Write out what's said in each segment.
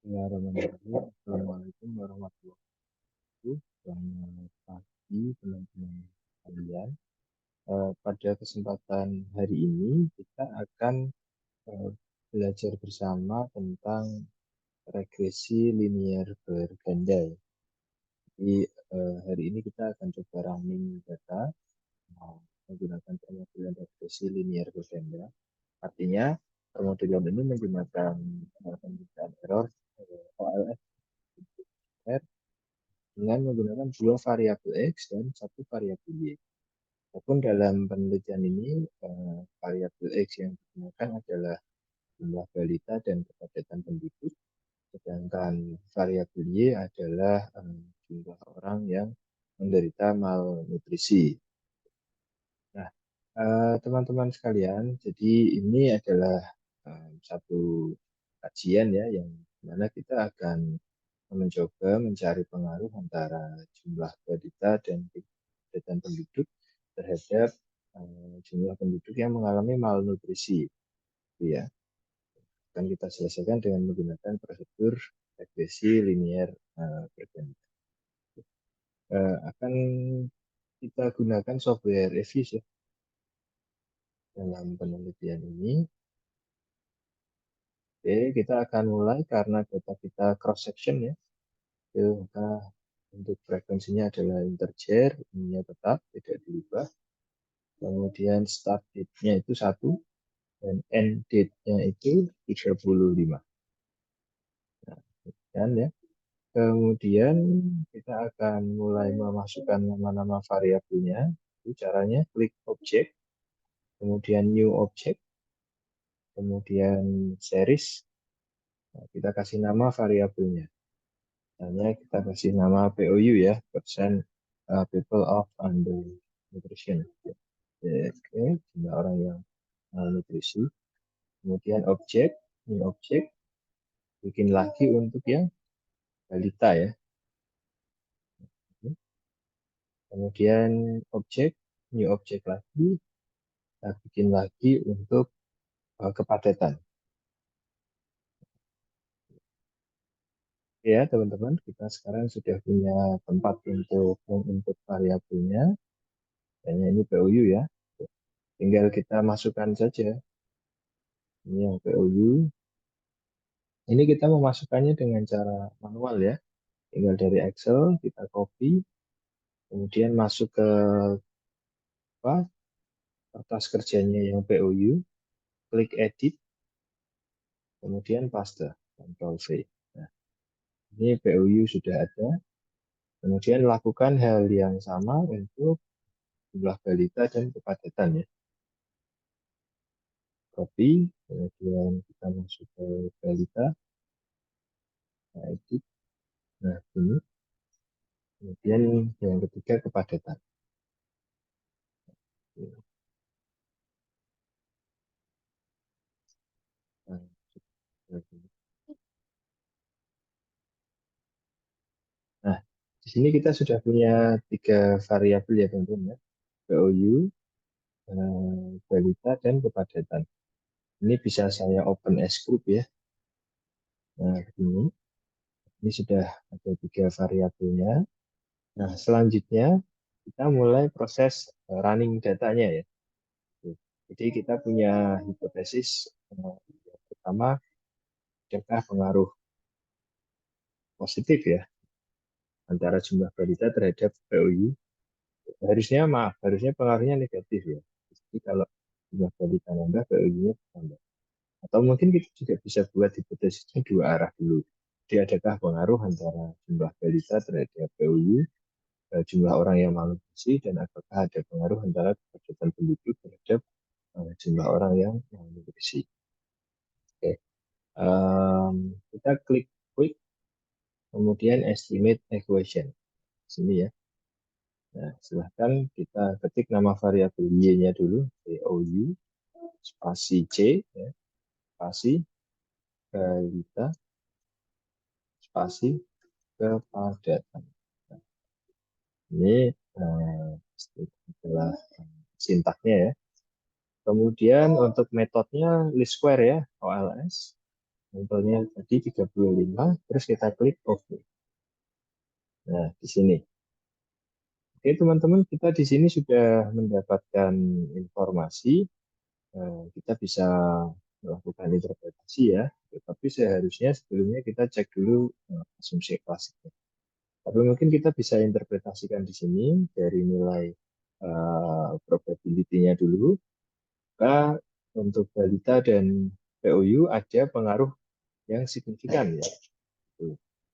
Bismillahirrahmanirrahim. Assalamualaikum warahmatullahi wabarakatuh. Selamat pagi teman-teman sekalian. Pada kesempatan hari ini kita akan eh, belajar bersama tentang regresi linear berganda. Jadi hari ini kita akan coba running data menggunakan permodelan regresi linear berganda. Artinya permodelan ini menggunakan pemeriksaan error OLS dengan menggunakan dua variabel X dan satu variabel Y. Walaupun dalam penelitian ini variabel X yang digunakan adalah jumlah balita dan kepadatan penduduk, sedangkan variabel Y adalah jumlah orang yang menderita malnutrisi. Nah, teman-teman sekalian, jadi ini adalah satu kajian ya, yang mana kita akan mencoba mencari pengaruh antara jumlah balita dan kepadatan penduduk terhadap jumlah penduduk yang mengalami malnutrisi. Gitu ya. Akan kita selesaikan dengan menggunakan prosedur regresi linear berganda. Akan kita gunakan software Reviews ya dalam penelitian ini. Oke, kita akan mulai karena data kita cross section ya. Maka untuk frekuensinya adalah integer, ininya tetap tidak diubah. Kemudian start date-nya itu 1 dan end date-nya itu 35. Nah, dan ya. Kemudian kita akan mulai memasukkan nama-nama variabelnya. Itu caranya klik object, kemudian new object, kemudian series. Nah, kita kasih nama variabelnya. Misalnya kita kasih nama POU ya, persen people of under nutrition. Oke, jumlah orang yang nutrisi. Kemudian objek, ini objek, bikin lagi untuk yang balita ya. Kemudian objek, new objek lagi, kita bikin lagi untuk kepadatan. Ya teman-teman, kita sekarang sudah punya tempat untuk menginput variabelnya. Kayaknya ini POU ya. Tinggal kita masukkan saja. Ini yang POU. Ini kita memasukkannya dengan cara manual ya. Tinggal dari Excel kita copy, kemudian masuk ke apa, kertas kerjanya yang POU, klik edit, kemudian paste, Ctrl V. Nah, ini POU sudah ada. Kemudian lakukan hal yang sama untuk jumlah balita dan kepadatan ya. Copy, kemudian kita masuk ke balita, nah, edit. Nah, ini. Kemudian yang ketiga kepadatan. Nah, Nah, di sini kita sudah punya 3 variabel ya teman-teman ya. POU, balita, dan kepadatan. Ini bisa saya open as group ya. Nah, ini sudah ada 3 variabelnya. Nah, selanjutnya kita mulai proses running datanya ya. Jadi kita punya hipotesis yang pertama, adakah pengaruh positif ya antara jumlah balita terhadap POU. Harusnya pengaruhnya negatif ya. Jadi kalau jumlah balita nambah, POU-nya tambah. Atau mungkin kita juga bisa buat hipotesisnya dua arah dulu. Jadi adakah pengaruh antara jumlah balita terhadap POU, jumlah orang yang malnutrisi, dan apakah ada pengaruh antara kepadatan penduduk terhadap jumlah orang yang malnutrisi. Oke. Kita klik quick, kemudian estimate equation. Sini ya. Nah, silahkan kita ketik nama variabel Y-nya dulu, POU, spasi C, ya, spasi balita, spasi kepadatan. Nah, ini adalah sintaknya ya. Kemudian untuk metodenya least square ya, OLS. sampelnya tadi 35, terus kita klik OK. Nah, di sini. Oke, teman-teman, kita di sini sudah mendapatkan informasi. Kita bisa melakukan interpretasi ya, tetapi seharusnya sebelumnya kita cek dulu asumsi klasiknya. Tapi mungkin kita bisa interpretasikan di sini dari nilai probability-nya dulu. Maka untuk balita dan POU ada pengaruh yang signifikan ya.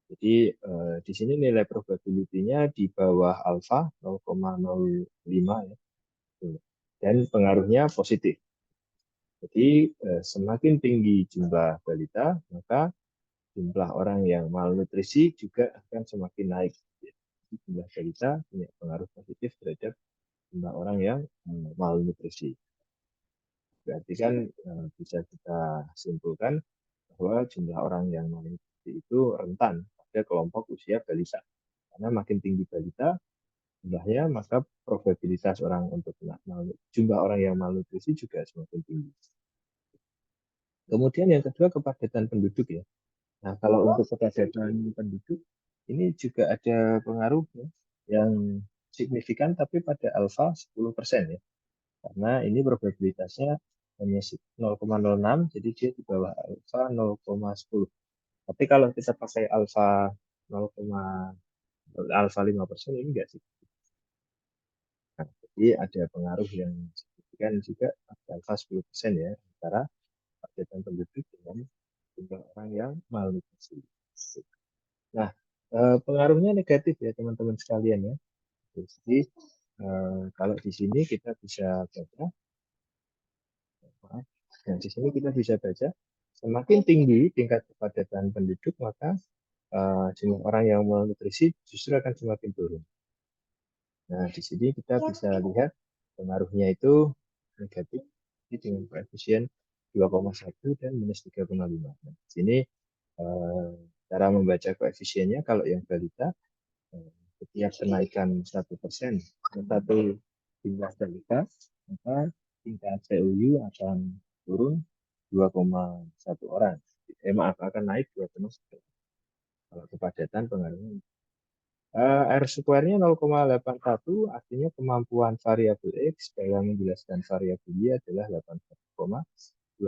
Jadi di sini nilai probability-nya di bawah alfa 0,05 ya. Dan pengaruhnya positif. Jadi semakin tinggi jumlah balita, maka jumlah orang yang malnutrisi juga akan semakin naik. Jadi, jumlah balita punya pengaruh positif terhadap jumlah orang yang malnutrisi. Berarti kan bisa kita simpulkan bahwa jumlah orang yang malnutrisi itu rentan pada kelompok usia balita. Karena makin tinggi balita jumlahnya, maka probabilitas orang untuk jumlah orang yang malnutrisi juga semakin tinggi. Kemudian yang kedua kepadatan penduduk ya. Nah, kalau untuk kepadatan penduduk ini juga ada pengaruh ya, yang signifikan tapi pada alfa 10% ya. Karena ini probabilitasnya hanya 0,06, jadi dia di bawah alfa 0,10. Tapi kalau kita pakai alfa 0, alfa 5% ini enggak sih. Nah, jadi ada pengaruh yang signifikan juga pada alfa 10% ya antara kepadatan penduduk dengan jumlah orang yang malnutrisi. Nah, pengaruhnya negatif ya teman-teman sekalian ya. Jadi kalau di sini kita bisa baca, dan di sini kita bisa baca, semakin tinggi tingkat kepadatan penduduk maka jumlah orang yang malnutrisi justru akan semakin turun. Nah, di sini kita bisa lihat pengaruhnya itu negatif dengan koefisien 2,1 dan minus 3,5. Nah, di sini cara membaca koefisiennya kalau yang balita setiap kenaikan 1% satu jumlah balita, maka tingkat PUU akan turun 2,1 orang. Maaf, akan naik 2,1. Kalau kepadatan pengaruhnya R square-nya 0,81, artinya kemampuan variabel X dalam menjelaskan variabel Y adalah 81,25%.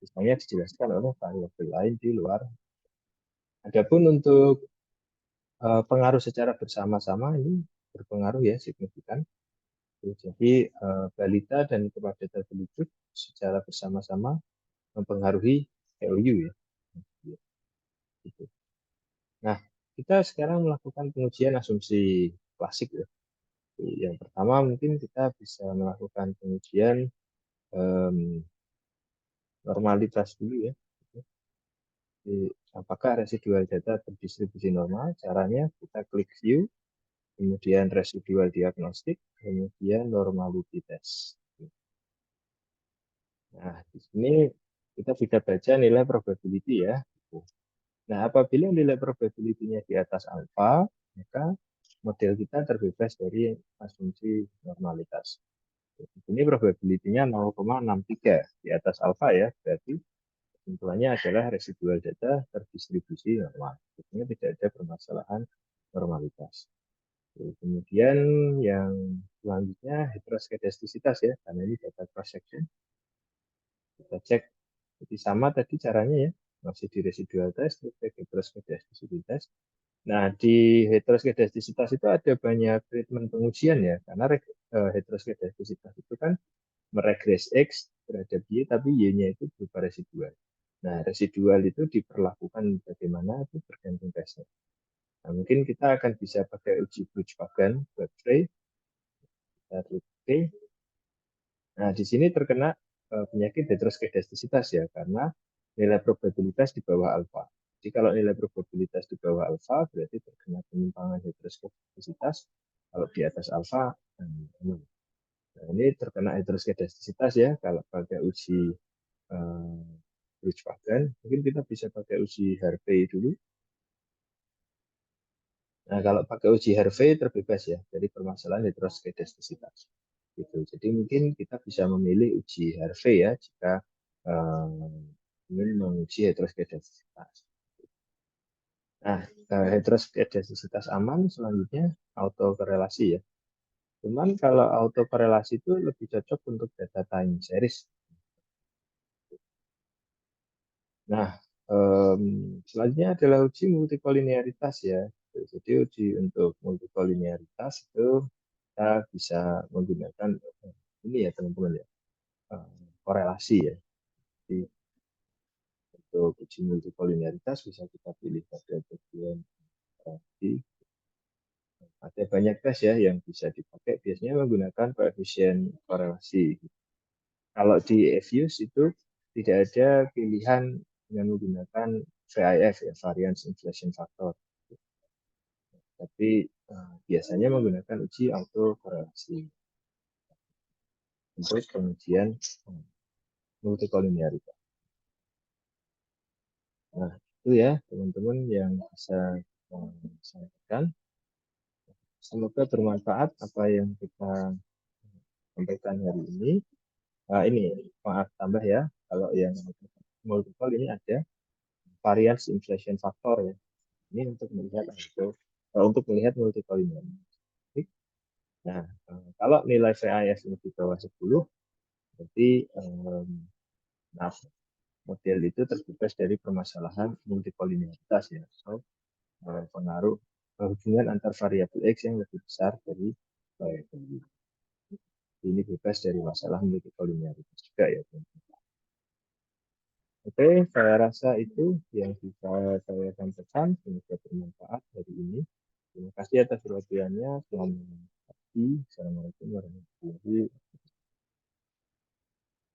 Misalnya dijelaskan oleh variabel lain di luar. Adapun untuk pengaruh secara bersama-sama ini berpengaruh ya signifikan. Jadi balita dan kepadatan penduduk secara bersama-sama mempengaruhi POU ya. Gitu. Nah, kita sekarang melakukan pengujian asumsi klasik ya. Yang pertama mungkin kita bisa melakukan pengujian normalitas dulu ya. Jadi, apakah residual data terdistribusi normal? Caranya kita klik view, kemudian residual diagnostik, kemudian normality test. Nah, di sini kita bisa baca nilai probability ya. Nah, apabila nilai probability-nya di atas alfa, maka model kita terbebas dari asumsi normalitas. Ini probability-nya 0,63 di atas alfa ya, berarti kesimpulannya adalah residual data terdistribusi normal. Artinya tidak ada permasalahan normalitas. Kemudian yang selanjutnya heteroskedastisitas ya, karena ini data cross section. Kita cek jadi sama tadi caranya ya, masih di residual test, cek heteroskedastisitas. Nah, di heteroskedastisitas itu ada banyak treatment pengujian ya, karena heteroskedastisitas itu kan meregres X terhadap Y, tapi Y-nya itu berupa residual. Nah, residual itu diperlakukan bagaimana itu tergantung tesnya. Nah, mungkin kita akan bisa pakai uji Brugge-Pagan buat Frey. Kita klik OK. Nah, di sini terkena penyakit heteroskedastisitas ya, karena nilai probabilitas di bawah alfa. Jadi kalau nilai probabilitas di bawah alfa berarti terkena penyimpangan heteroskedastisitas. Kalau di atas alfa, nah, ini terkena heteroskedastisitas ya. Kalau pakai uji Brugge-Pagan, mungkin kita bisa pakai uji Harvey dulu. Nah, kalau pakai uji Harvey terbebas ya dari permasalahan heteroskedastisitas. Gitu. Jadi mungkin kita bisa memilih uji Harvey ya jika ingin menguji heteroskedastisitas. Nah, heteroskedastisitas aman selanjutnya autokorelasi ya. Cuman kalau autokorelasi itu lebih cocok untuk data time series. Nah, selanjutnya adalah uji multikolinearitas ya. Jadi uji untuk multikolinearitas itu kita bisa menggunakan ini ya teman-teman ya, korelasi ya. Jadi untuk uji multikolinearitas bisa kita pilih pada bagian korelasi. Ada banyak tes ya yang bisa dipakai, biasanya menggunakan koefisien korelasi. Kalau di EVIUS itu tidak ada pilihan yang menggunakan VIF ya, variance inflation factor. Tapi biasanya menggunakan uji autokorelasi untuk pengujian multikolinearitas. Nah, itu ya teman-teman yang bisa saya sampaikan. Semoga bermanfaat apa yang kita sampaikan hari ini. Nah, ini maaf tambah ya, kalau yang multiple ini ada variance inflation factor ya. Ini untuk melihat itu untuk melihat multikolinearitas. Nah, kalau nilai VIF ini di bawah 10, berarti nah, model itu terbebas dari permasalahan multikolinearitas ya. So, pengaruh hubungan antar variabel X yang lebih besar dari variabel Y. Ini bebas dari masalah multikolinearitas juga ya. Oke, saya rasa itu yang bisa saya sampaikan. Semoga bermanfaat hari ini. Terima kasih atas perhatiannya. Selamat pagi. Assalamualaikum warahmatullahi wabarakatuh.